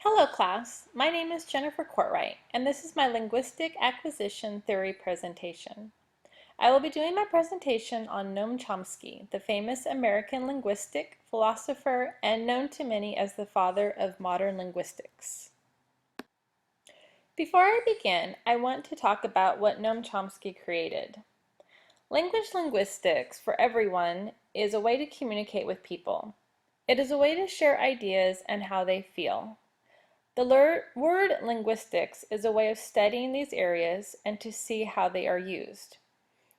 Hello class, my name is Jennifer Courtwright and this is my linguistic acquisition theory presentation. I will be doing my presentation on Noam Chomsky, the famous American linguistic philosopher and known to many as the father of modern linguistics. Before I begin, I want to talk about what Noam Chomsky created. Language linguistics, for everyone, is a way to communicate with people. It is a way to share ideas and how they feel. The word linguistics is a way of studying these areas and to see how they are used.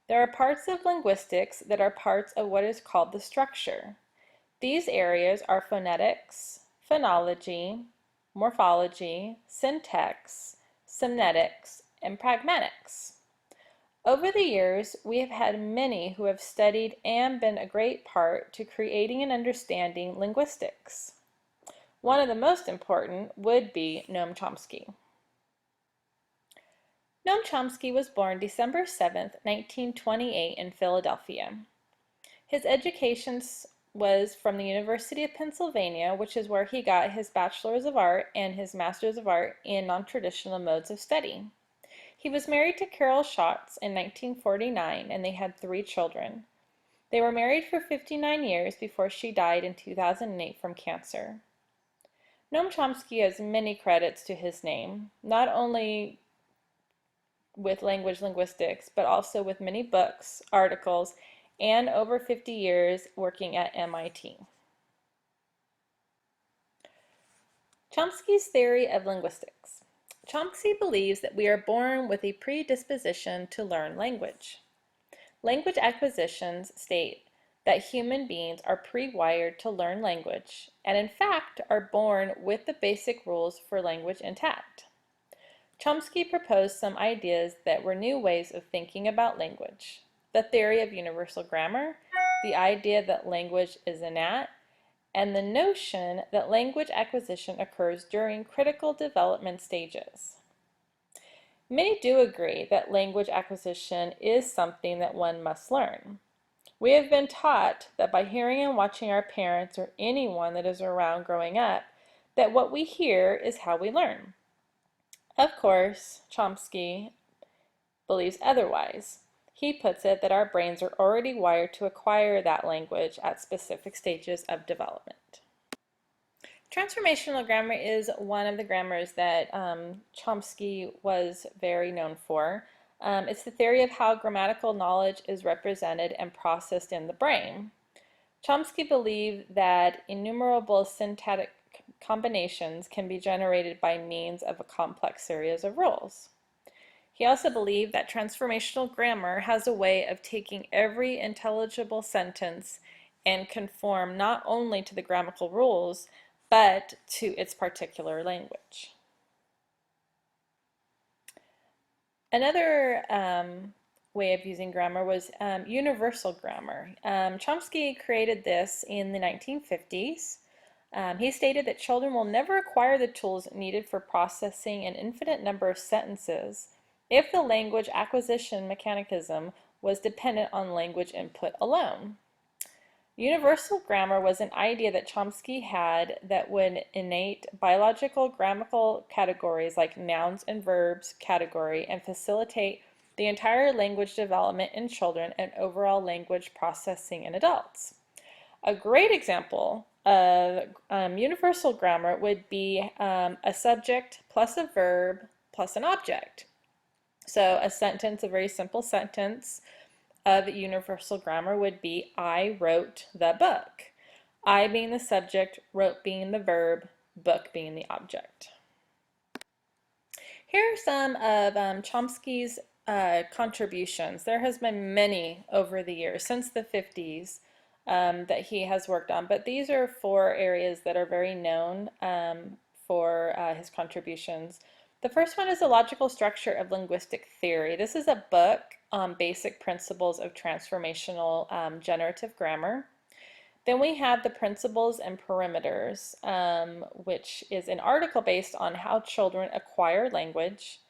There are parts of linguistics that are parts of what is called the structure. These areas are phonetics, phonology, morphology, syntax, semnetics, and pragmatics. Over the years, we have had many who have studied and been a great part to creating and understanding linguistics. One of the most important would be Noam Chomsky. Noam Chomsky was born December 7, 1928 in Philadelphia. His education was from the University of Pennsylvania, which is where he got his Bachelor's of Art and his Master's of Art in non-traditional modes of study. He was married to Carol Schatz in 1949 and they had 3 children. They were married for 59 years before she died in 2008 from cancer. Noam Chomsky has many credits to his name, not only with language linguistics, but also with many books, articles, and over 50 years working at MIT. Chomsky's theory of linguistics. Chomsky believes that we are born with a predisposition to learn language. Language acquisitions state that human beings are pre-wired to learn language, and in fact are born with the basic rules for language intact. Chomsky proposed some ideas that were new ways of thinking about language. The theory of universal grammar, the idea that language is innate, and the notion that language acquisition occurs during critical development stages. Many do agree that language acquisition is something that one must learn. We have been taught that by hearing and watching our parents or anyone that is around growing up, that what we hear is how we learn. Of course, Chomsky believes otherwise. He puts it that our brains are already wired to acquire that language at specific stages of development. Transformational grammar is one of the grammars that Chomsky was very known for. It's the theory of how grammatical knowledge is represented and processed in the brain. Chomsky believed that innumerable syntactic combinations can be generated by means of a complex series of rules. He also believed that transformational grammar has a way of taking every intelligible sentence and conform not only to the grammatical rules, but to its particular language. Another way of using grammar was universal grammar. Chomsky created this in the 1950s. He stated that children will never acquire the tools needed for processing an infinite number of sentences if the language acquisition mechanism was dependent on language input alone. Universal grammar was an idea that Chomsky had that would innate biological grammatical categories like nouns and verbs category and facilitate the entire language development in children and overall language processing in adults. A great example of universal grammar would be a subject plus a verb plus an object. So a sentence, a very simple sentence of universal grammar would be I wrote the book. I being the subject, wrote being the verb, book being the object. Here are some of Chomsky's contributions. There has been many over the years, since the 50s, that he has worked on, but these are 4 areas that are very known for his contributions. The first one is the logical structure of linguistic theory. This is a book on basic principles of transformational generative grammar. Then we have the principles and perimeters, which is an article based on how children acquire language.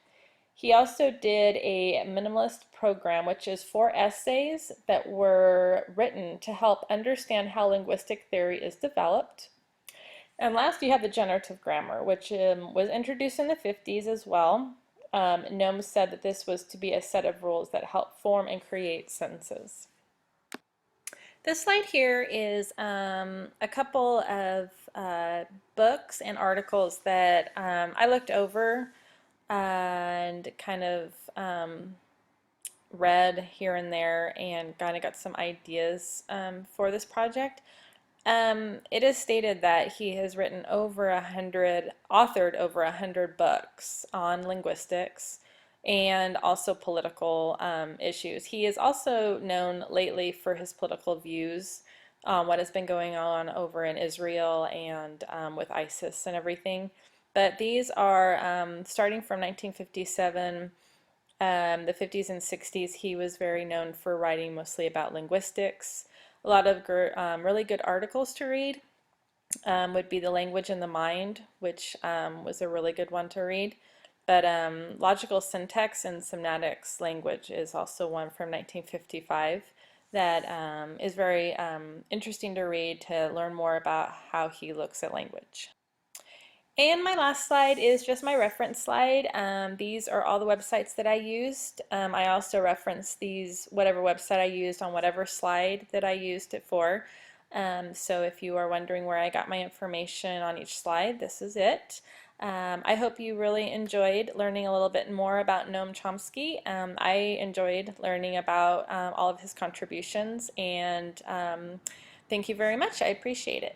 He also did a minimalist program, which is 4 essays that were written to help understand how linguistic theory is developed. And last, you have the generative grammar, which was introduced in the 50s as well. Noam said that this was to be a set of rules that help form and create sentences. This slide here is a couple of books and articles that I looked over and kind of read here and there and kind of got some ideas for this project. It is stated that he has written authored over 100 books on linguistics and also political issues. He is also known lately for his political views on what has been going on over in Israel and with ISIS and everything. But these are starting from 1957, the 50s and 60s. He was very known for writing mostly about linguistics. A lot of really good articles to read would be The Language and the Mind, which was a really good one to read. But Logical Syntax and Semnatics Language is also one from 1955 that is very interesting to read to learn more about how he looks at language. And my last slide is just my reference slide. These are all the websites that I used. I also reference these, whatever website I used on whatever slide that I used it for. So if you are wondering where I got my information on each slide, this is it. I hope you really enjoyed learning a little bit more about Noam Chomsky. I enjoyed learning about all of his contributions, and thank you very much. I appreciate it.